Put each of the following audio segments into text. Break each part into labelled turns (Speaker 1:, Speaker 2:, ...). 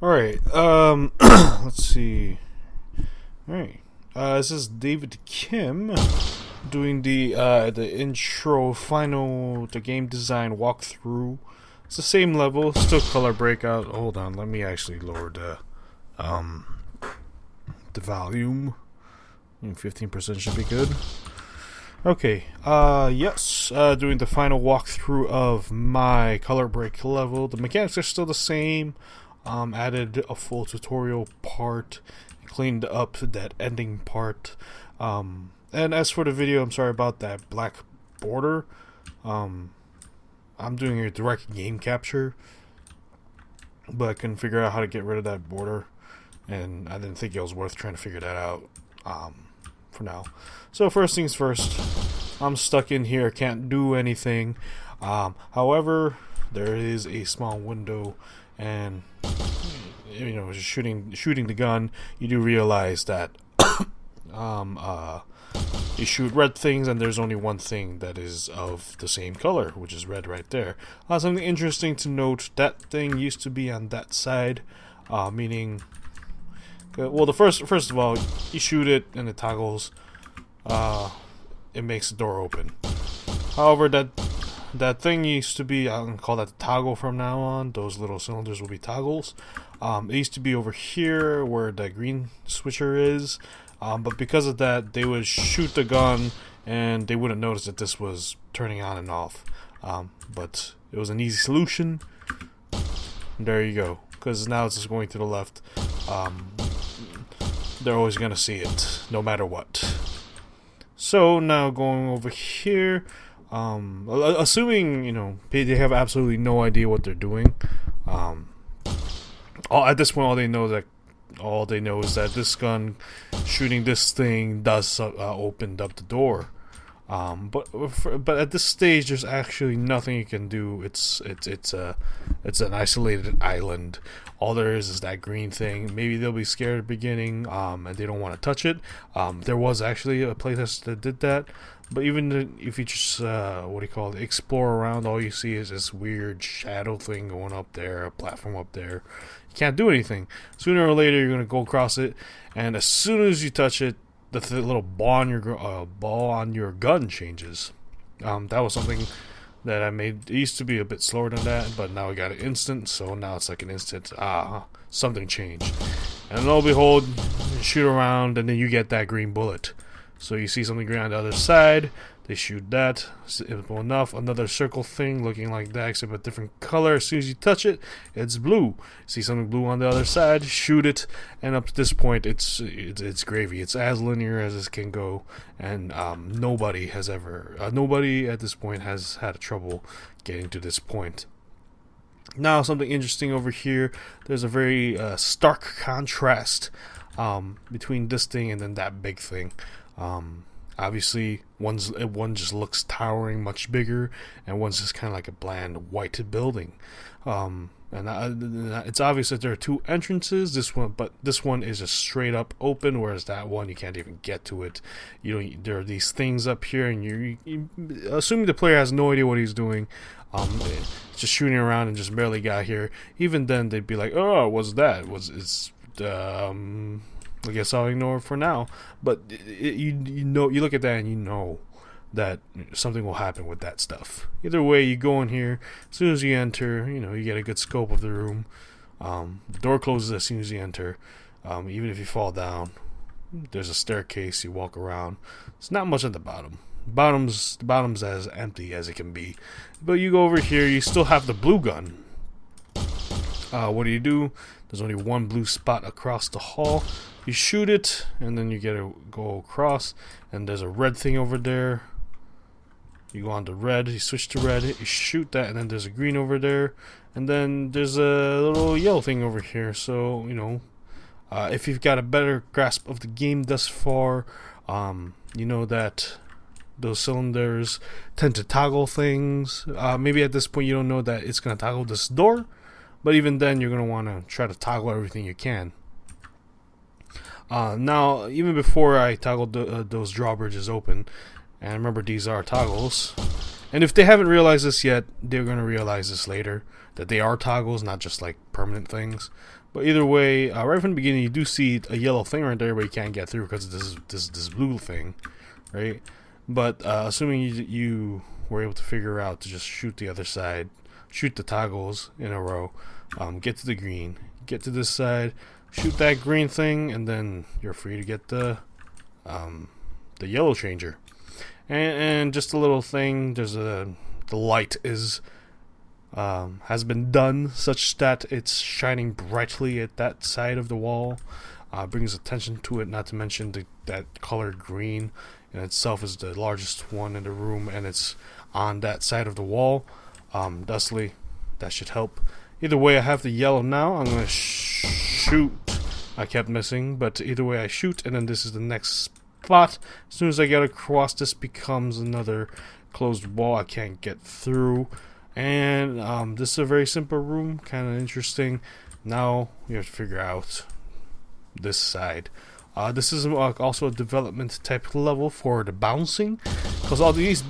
Speaker 1: Alright, let's see. Alright. This is David Kim doing the intro final the game design walkthrough. It's the same level, still color breakout. Hold on, let me actually lower the volume. 15% should be good. Okay, yes, doing the final walkthrough of my ColorBreak level. The mechanics are still the same. Added a full tutorial part, cleaned up that ending part. And as for the video, I'm sorry about that black border. I'm doing a direct game capture, but I couldn't figure out how to get rid of that border, and I didn't think it was worth trying to figure that out for now. So first things first, I'm stuck in here, can't do anything. However, there is a small window, and just shooting the gun, you do realize that you shoot red things, and there's only one thing that is of the same color, which is red right there. Something interesting to note: that thing used to be on that side, meaning, well, the first of all, you shoot it and it toggles. It makes the door open. However, that thing used to be, I'm gonna call that the toggle from now on. Those little cylinders will be toggles. It used to be over here where the green switcher is, but because of that, they would shoot the gun and they wouldn't notice that this was turning on and off. But it was an easy solution. There you go. Because now it's just going to the left. They're always gonna see it, no matter what. So now going over here. Assuming they have absolutely no idea what they're doing. At this point, all they know is that this gun shooting this thing does opened up the door. But at this stage, there's actually nothing you can do. It's an isolated island. All there is that green thing. Maybe they'll be scared at the beginning, and they don't want to touch it. There was actually a playtest that did that. But even if you just explore around, all you see is this weird shadow thing going up there, a platform up there. You can't do anything. Sooner or later, you're gonna go across it, and as soon as you touch it, the little ball on your gun changes. That was something that I made. It used to be a bit slower than that, but now I got it instant. So now it's like an instant. Something changed, and lo and behold, you shoot around, and then you get that green bullet. So you see something green on the other side, they shoot that. Simple enough. Another circle thing looking like that, except a different color. As soon as you touch it, it's blue. See something blue on the other side, shoot it, and up to this point, it's gravy. It's as linear as it can go, and nobody at this point has had trouble getting to this point. Now, something interesting over here. There's a very stark contrast between this thing and then that big thing. Obviously, one just looks towering, much bigger, and one's just kind of like a bland white building. And it's obvious that there are two entrances. This one is just straight up open, whereas that one you can't even get to it. There are these things up here, and you assuming the player has no idea what he's doing. Just shooting around and just barely got here. Even then, they'd be like, "Oh, what's that? I guess I'll ignore it for now." But you look at that and you know that something will happen with that stuff. Either way, you go in here. As soon as you enter, you get a good scope of the room. The door closes as soon as you enter. Even if you fall down, there's a staircase. You walk around. It's not much at the bottom. The bottom's as empty as it can be. But you go over here. You still have the blue gun. What do? There's only one blue spot across the hall. You shoot it, and then you get to go across, and there's a red thing over there. You go on to red, you switch to red, you shoot that, and then there's a green over there, and then there's a little yellow thing over here. So, if you've got a better grasp of the game thus far, you know that those cylinders tend to toggle things. Maybe at this point you don't know that it's going to toggle this door, but even then you're going to want to try to toggle everything you can. Now, even before I toggled those drawbridges open, and remember these are toggles, and if they haven't realized this yet, they're going to realize this later, that they are toggles, not just like permanent things. But either way, right from the beginning, you do see a yellow thing right there, but you can't get through because of this blue thing, right? But assuming you were able to figure out to just shoot the other side, shoot the toggles in a row, get to the green, get to this side, shoot that green thing, and then you're free to get the yellow changer. And just a little thing, the light is has been done such that it's shining brightly at that side of the wall, brings attention to it. Not to mention that color green in itself is the largest one in the room, and it's on that side of the wall. Thusly, that should help. Either way, I have the yellow now. I'm gonna shoot. I kept missing, but either way I shoot, and then this is the next spot. As soon as I get across, this becomes another closed wall I can't get through. And this is a very simple room, kind of interesting. Now you have to figure out this side. This is also a development type level for the bouncing, because all these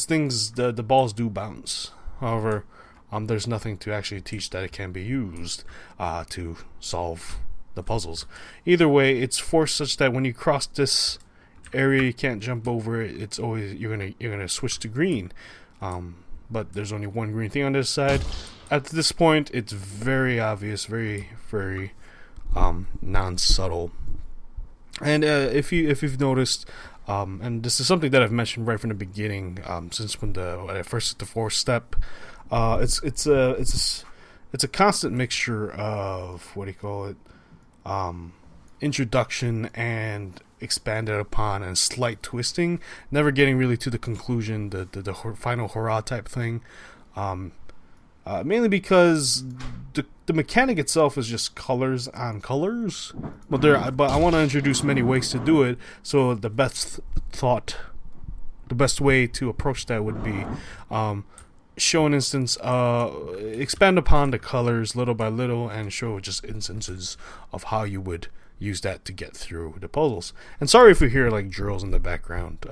Speaker 1: things, the balls do bounce. However, there's nothing to actually teach that it can be used to solve the puzzles. Either way, it's forced such that when you cross this area, you can't jump over it. It's always you're gonna switch to green. But there's only one green thing on this side. At this point, it's very obvious, very non-subtle. And if you've noticed, and this is something that I've mentioned right from the beginning, since when I first did the fourth step, it's a constant mixture of introduction and expanded upon and slight twisting, never getting really to the conclusion, the final hurrah type thing. Mainly because the mechanic itself is just colors on colors, but I want to introduce many ways to do it. So the best way to approach that would be show an instance, expand upon the colors little by little, and show just instances of how you would use that to get through the puzzles. And sorry if you hear like drills in the background.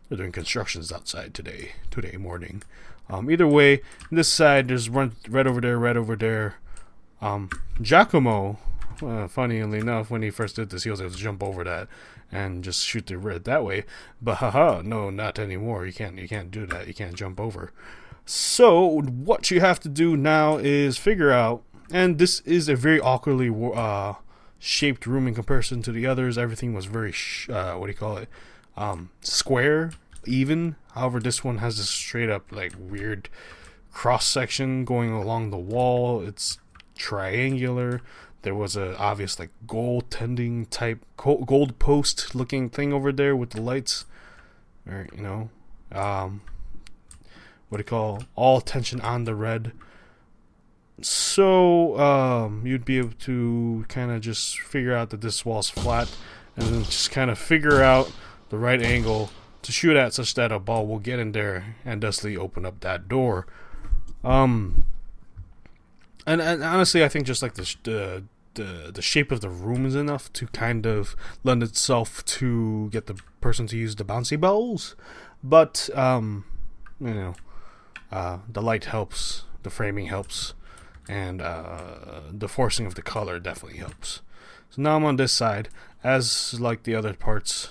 Speaker 1: They're doing constructions outside today morning. Either way, this side there's red over there. Giacomo, funnily enough, when he first did this, he was able to jump over that and just shoot the red that way. But haha, no, not anymore. You can't do that. You can't jump over. So what you have to do now is figure out, and this is a very awkwardly shaped room in comparison to the others. Everything was very square, even. However, this one has this straight up like weird cross section going along the wall. It's triangular. There was a obvious like goaltending type gold post looking thing over there with the lights, or all attention on the red. So you'd be able to kind of just figure out that this wall's flat, and then just kind of figure out the right angle to shoot at, such that a ball will get in there and thusly open up that door. And honestly, I think just like the shape of the room is enough to kind of lend itself to get the person to use the bouncy balls. But the light helps, the framing helps, and the forcing of the color definitely helps. So now I'm on this side, as like the other parts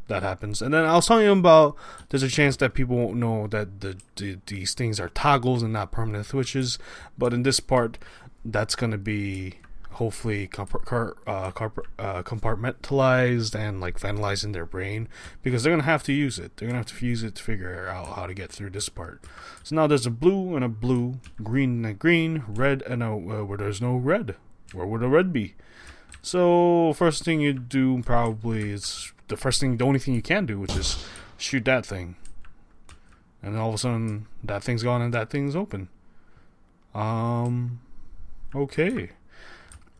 Speaker 1: that happens. And then I was telling you about there's a chance that people won't know that these things are toggles and not permanent switches. But in this part, that's going to be hopefully compartmentalized and like finalized in their brain, because they're going to have to use it. They're going to have to use it to figure out how to get through this part. So now there's a blue and a blue, green and a green, red and a where there's no red. Where would a red be? So first thing you do probably is the only thing you can do, which is shoot that thing, and then all of a sudden that thing's gone and that thing's open. Okay.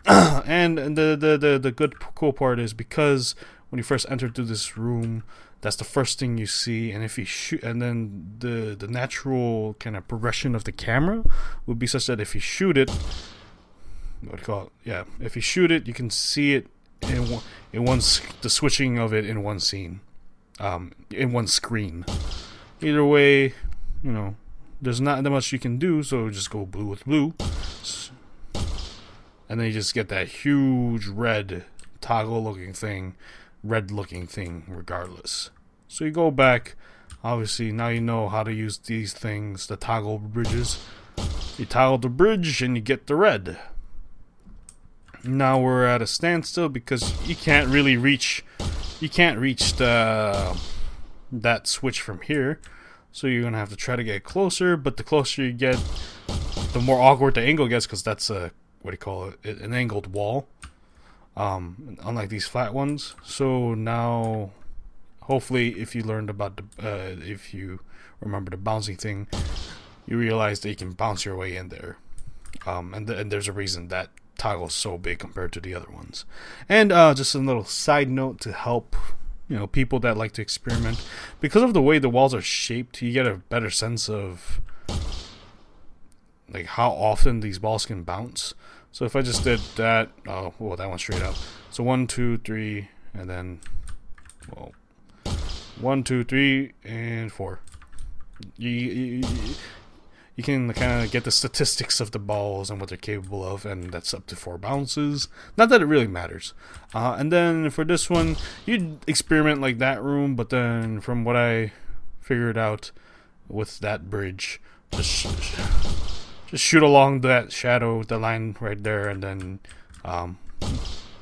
Speaker 1: And the good cool part is, because when you first enter through this room, that's the first thing you see, and if you shoot, and then the natural kind of progression of the camera would be such that if you shoot it, if you shoot it, you can see it the switching of it in one scene, in one screen. Either way, there's not that much you can do, so just go blue with blue. and then you just get that huge red toggle looking thing, red looking thing regardless. So you go back, obviously now you know how to use these things, the toggle bridges. You toggle the bridge and you get the red. Now we're at a standstill because you can't really reach that switch from here. So you're gonna have to try to get closer, but the closer you get, the more awkward the angle gets, because that's a, what do you call it, an angled wall, unlike these flat ones. So now, hopefully, if you learned about if you remember the bouncing thing, you realize that you can bounce your way in there, and there's a reason that toggle is so big compared to the other ones. And just a little side note to help people that like to experiment, because of the way the walls are shaped, you get a better sense of like how often these balls can bounce. So if I just did that, that went straight up. So 1, 2, 3, and then 1, 2, 3, and 4. You can kind of get the statistics of the balls and what they're capable of, and that's up to 4 bounces. Not that it really matters. And then for this one, you'd experiment like that room, but then from what I figured out with that bridge, just shoot along that shadow, the line right there, and then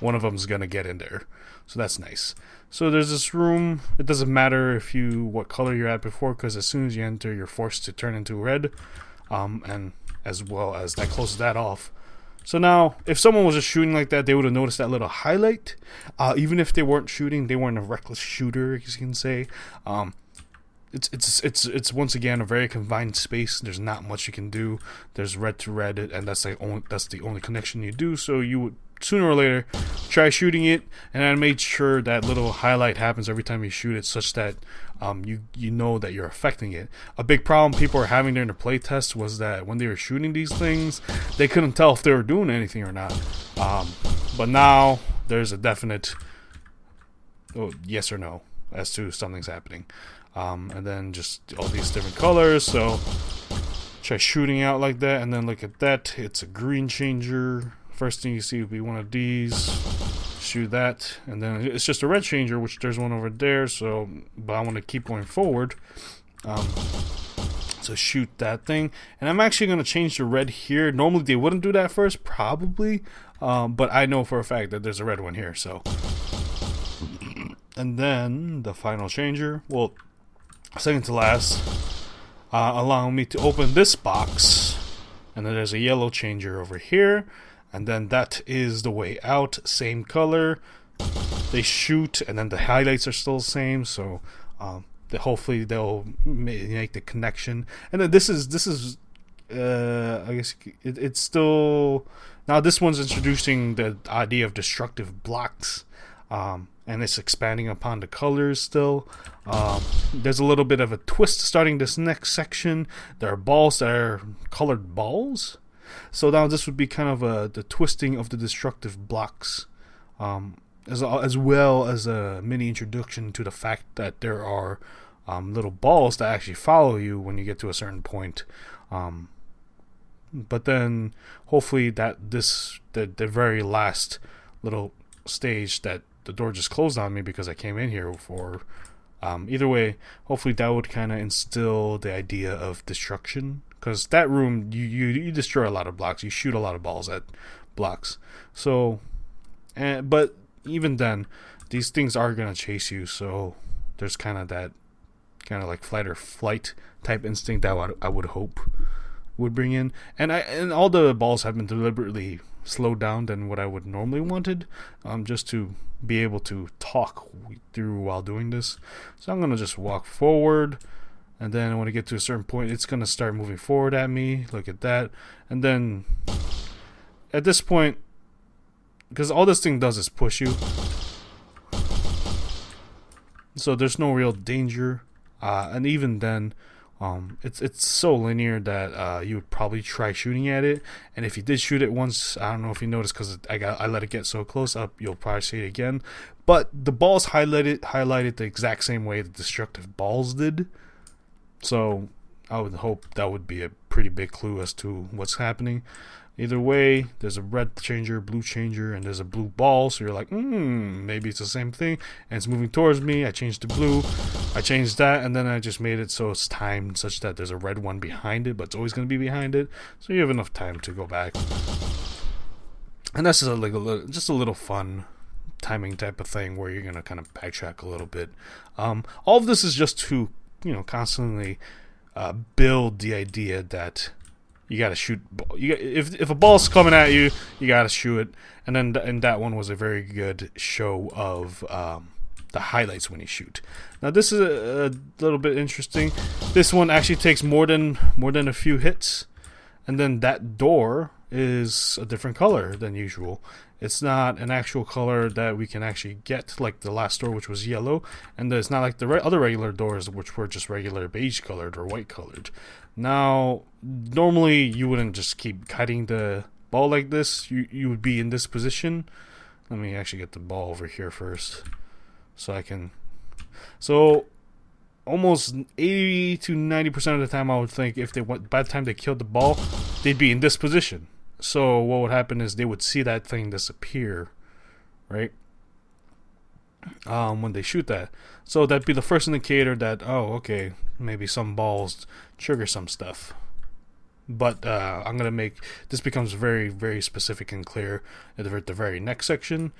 Speaker 1: one of them's gonna get in there. So that's nice. So there's this room. It doesn't matter what color you're at before, because as soon as you enter, you're forced to turn into red. And as well as that closes that off. So now, if someone was just shooting like that, they would have noticed that little highlight. Even if they weren't shooting, they weren't a reckless shooter, as you can say. It's once again a very confined space. There's not much you can do. There's red to red, and that's the only connection you do. So you would sooner or later try shooting it, and I made sure that little highlight happens every time you shoot it, such that you know that you're affecting it. A big problem people were having during the playtest was that when they were shooting these things, they couldn't tell if they were doing anything or not. But now there's a definite yes or no as to something's happening. And then just all these different colors. So try shooting out like that, and then look at that. It's a green changer. First thing you see would be one of these. Shoot that, and then it's just a red changer, which there's one over there. So, but I want to keep going forward. So shoot that thing, and I'm actually going to change the red here. Normally they wouldn't do that first, probably, but I know for a fact that there's a red one here. So, and then the final changer, well, second to last, allow me to open this box, and then there's a yellow changer over here. And then that is the way out, same color. They shoot, and then the highlights are still the same. So hopefully they'll make the connection. And then this is I guess it's still, now this one's introducing the idea of destructive blocks, and it's expanding upon the colors still. There's a little bit of a twist starting this next section. There are balls that are colored balls. So now this would be kind of the twisting of the destructive blocks, as well as a mini introduction to the fact that there are little balls that actually follow you when you get to a certain point. But then hopefully that the very last little stage that the door just closed on me because I came in here for. Either way, hopefully that would kind of instill the idea of destruction. Because that room, you destroy a lot of blocks. You shoot a lot of balls at blocks. So, but even then, these things are going to chase you. So, there's kind of that, like fight or flight type instinct that I would hope would bring in. And all the balls have been deliberately slowed down than what I would normally wanted. Just to be able to talk through while doing this. So, I'm going to just walk forward. And then when I get to a certain point, it's going to start moving forward at me. Look at that. And then at this point, because all this thing does is push you. So there's no real danger. And even then, it's so linear that you would probably try shooting at it. And if you did shoot it once, I don't know if you noticed because I let it get so close up, you'll probably see it again. But the balls highlighted the exact same way the destructive balls did. So I would hope that would be a pretty big clue as to what's happening. Either way, there's a red changer, blue changer, and there's a blue ball. So you're like, maybe it's the same thing. And it's moving towards me. I changed to blue. I changed that, and then I just made it so it's timed such that there's a red one behind it, but it's always going to be behind it. So you have enough time to go back. And that's just a little fun timing type of thing where you're going to kind of backtrack a little bit. All of this is just to, constantly build the idea that you gotta shoot. If a ball's coming at you, you gotta shoot it. And that one was a very good show of the highlights when you shoot. Now this is a little bit interesting. This one actually takes more than a few hits, and then that door is a different color than usual. It's not an actual color that we can actually get, like the last door, which was yellow, and it's not like the other regular doors, which were just regular beige colored or white colored. Now, normally you wouldn't just keep kiting the ball like this. You would be in this position. Let me actually get the ball over here first, so I can. So, almost 80 to 90% of the time, I would think if by the time they killed the ball, they'd be in this position. So what would happen is they would see that thing disappear, right? When they shoot that. So that'd be the first indicator that, okay, maybe some balls trigger some stuff. But I'm going to make, this becomes very, very specific and clear at the very next section.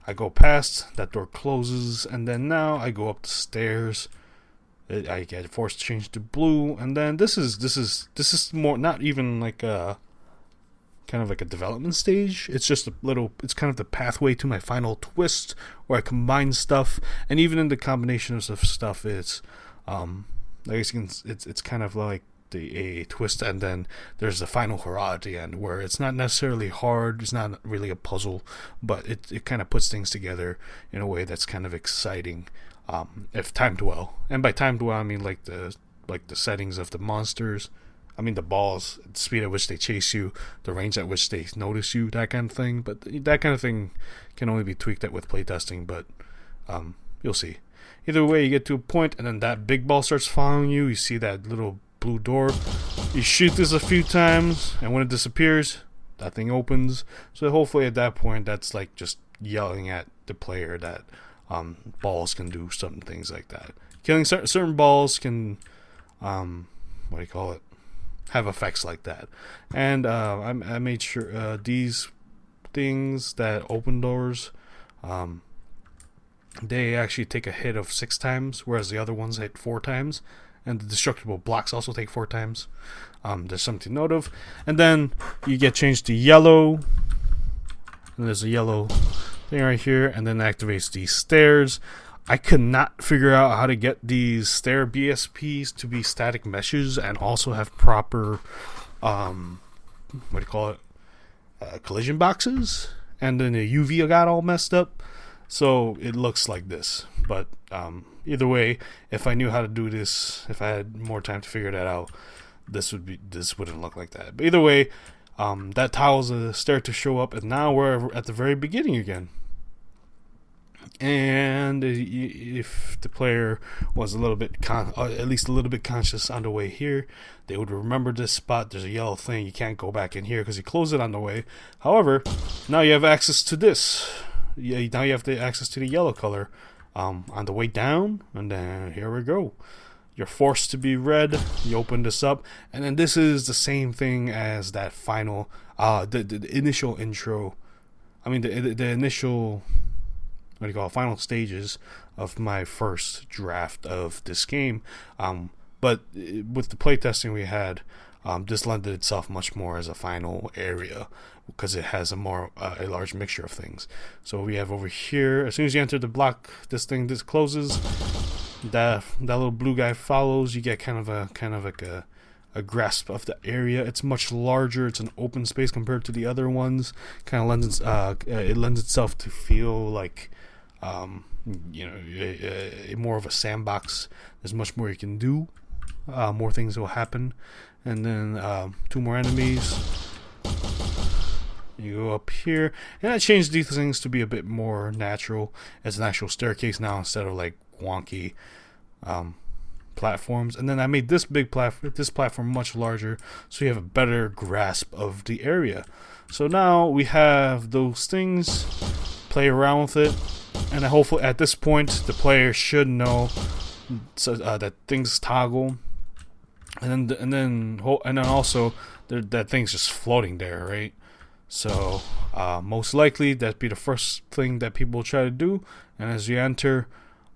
Speaker 1: I go past, that door closes, and then now I go up the stairs. I get forced to change to blue, and then this is more, not even like a kind of like a development stage. It's just it's kind of the pathway to my final twist where I combine stuff, and even in the combinations of stuff, it's it's kind of like a twist, and then there's the final hurrah at the end where it's not necessarily hard, it's not really a puzzle, but it kind of puts things together in a way that's kind of exciting if timed well. And by timed well, I mean like the settings of the monsters, I mean the balls, the speed at which they chase you, the range at which they notice you, that kind of thing. But that kind of thing can only be tweaked with playtesting, but you'll see. Either way, you get to a point, and then that big ball starts following you. You see that little blue door. You shoot this a few times, and when it disappears, that thing opens. So hopefully at that point, that's like just yelling at the player that balls can do certain things like that. Killing certain balls can, have effects like that. And I made sure these things that open doors, they actually take a hit of 6 times, whereas the other ones hit 4 times. And the destructible blocks also take 4 times. There's something to note of. And then you get changed to yellow. And there's a yellow thing right here. And then it activates these stairs. I could not figure out how to get these stair BSPs to be static meshes and also have proper, collision boxes. And then the UV got all messed up. So it looks like this. But either way, if I knew how to do this, if I had more time to figure that out, this wouldn't look like that. But either way, that tiles a stair to show up, and now we're at the very beginning again. And if the player was a little bit at least a little bit conscious on the way here, they would remember this spot. There's a yellow thing. You can't go back in here because you closed it on the way. However, now you have access to this. Now you have the access to the yellow color on the way down, and then here we go. You're forced to be red. You open this up, and then this is the same thing as that final, the initial intro. I mean the initial, final stages of my first draft of this game. But with the playtesting we had, this lended itself much more as a final area because it has a large mixture of things. So we have over here, as soon as you enter the block, this closes. That little blue guy follows. You get kind of like a grasp of the area. It's much larger. It's an open space compared to the other ones. Kind of lends itself to feel like more of a sandbox. There's much more you can do. More things will happen. And then 2 more enemies. You go up here, and I changed these things to be a bit more natural. It's an actual staircase now instead of like wonky platforms, and then I made this platform much larger, so you have a better grasp of the area. So now we have those things. Play around with it, and hopefully at this point the player should know that things toggle, and then also that thing's just floating there, right? So most likely that'd be the first thing that people try to do, and as you enter,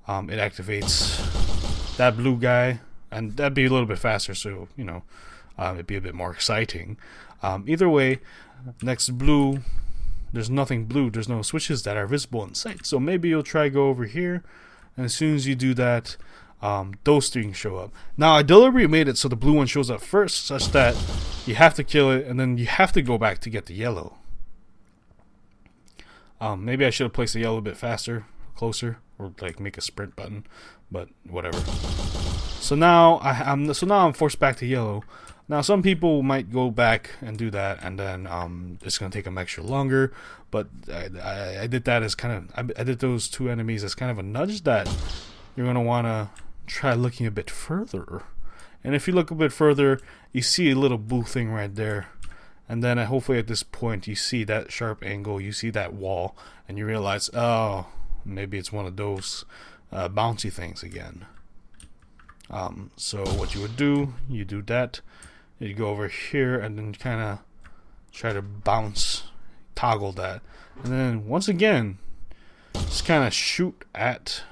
Speaker 1: it activates that blue guy, and that'd be a little bit faster, so it'd be a bit more exciting. Either way, next blue, there's nothing blue, there's no switches that are visible in sight, so maybe you'll try go over here, and as soon as you do that, those three can show up. Now I deliberately made it so the blue one shows up first, such that you have to kill it and then you have to go back to get the yellow. Maybe I should have placed the yellow a bit faster, closer, or like make a sprint button, but whatever. So now I'm forced back to yellow. Now some people might go back and do that, and then it's gonna take them extra longer. But I did that as I did those two enemies as kind of a nudge that you're gonna wanna try looking a bit further. And if you look a bit further, you see a little blue thing right there. And then hopefully at this point you see that sharp angle, you see that wall, and you realize, oh, maybe it's one of those bouncy things again. So what you would do, you do that. You go over here and then kind of try to toggle that. And then once again, just kind of shoot at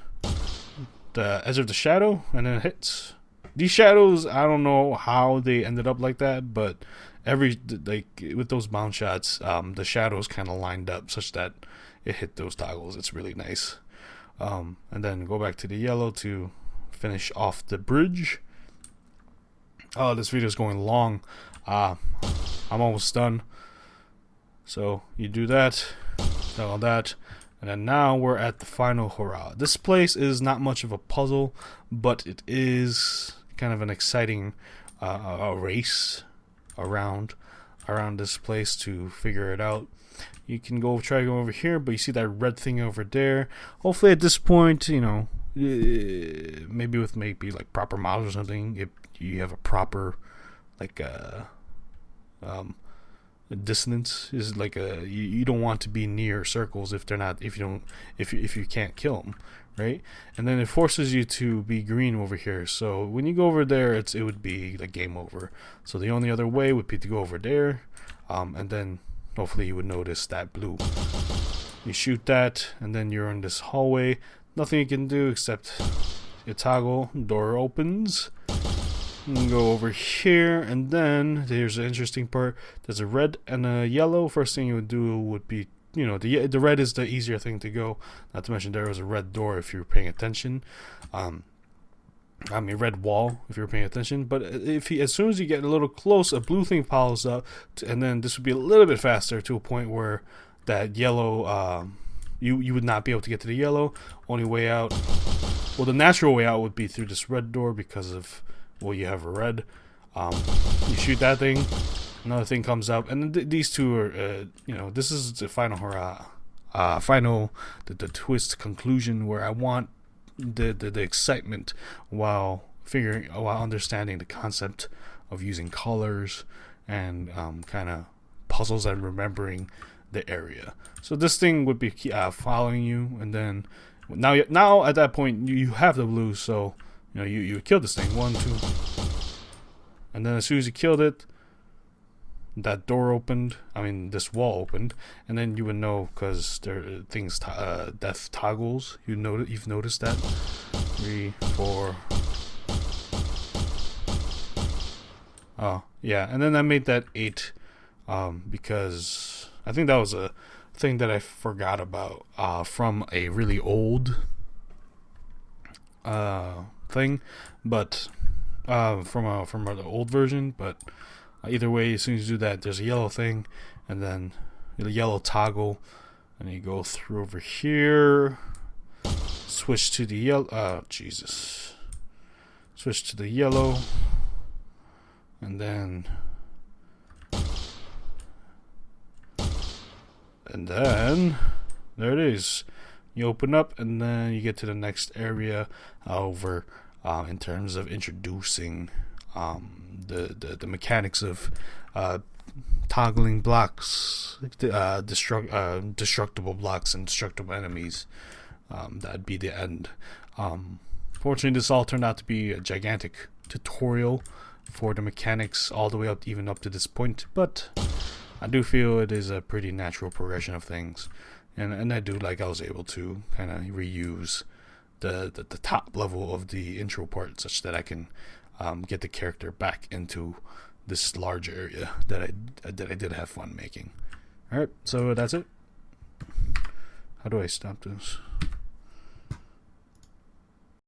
Speaker 1: the edge of the shadow, and then it hits. These shadows, I don't know how they ended up like that, but with those bounce shots, the shadows kind of lined up such that it hit those toggles. It's really nice. And then go back to the yellow to finish off the bridge. Oh, this video is going long. I'm almost done. So you do that, all that, and then now we're at the final hurrah. This place is not much of a puzzle, but it is kind of an exciting race around this place to figure it out. You can try to go over here, but you see that red thing over there. Hopefully at this point, maybe with like proper models or something, if you have a proper dissonance, is like you don't want to be near circles if you can't kill them, right? And then it forces you to be green over here. So when you go over there, it would be like game over. So the only other way would be to go over there, and then hopefully you would notice that blue. You shoot that, and then you're in this hallway. Nothing you can do except you toggle, door opens. And go over here, and then there's the interesting part. There's a red and a yellow. First thing you would do would be, the red is the easier thing to go. Not to mention there was a red door if you were paying attention. Red wall if you were paying attention. But as soon as you get a little close, a blue thing piles up, and then this would be a little bit faster to a point where that yellow, you would not be able to get to the yellow. Only way out, well, the natural way out would be through this red door because of, well, you have a red. You shoot that thing, another thing comes up, and these two are, this is the final hurrah, the twist conclusion where I want the excitement while understanding the concept of using colors and kind of puzzles and remembering the area. So this thing would be following you, and then now at that point you have the blue, so you kill this thing, 1, 2, and then as soon as you killed it, that door opened. This wall opened, and then you would know because there are things death toggles. You've noticed that 3, 4. Oh yeah, and then I made that 8 because I think that was a thing that I forgot about from a really old thing, but from the old version. But either way, as soon as you do that, there's a yellow thing, and then a yellow toggle, and you go through over here, switch to the yellow. Switch to the yellow, and then there it is. You open up, and then you get to the next area over in terms of introducing the mechanics of toggling blocks, destructible blocks and destructible enemies. That'd be the end. Fortunately, this all turned out to be a gigantic tutorial for the mechanics all the way up, even up to this point, but I do feel it is a pretty natural progression of things, and I do like I was able to kind of reuse the top level of the intro part such that I can get the character back into this large area that I did have fun making. Alright, so that's it. How do I stop this?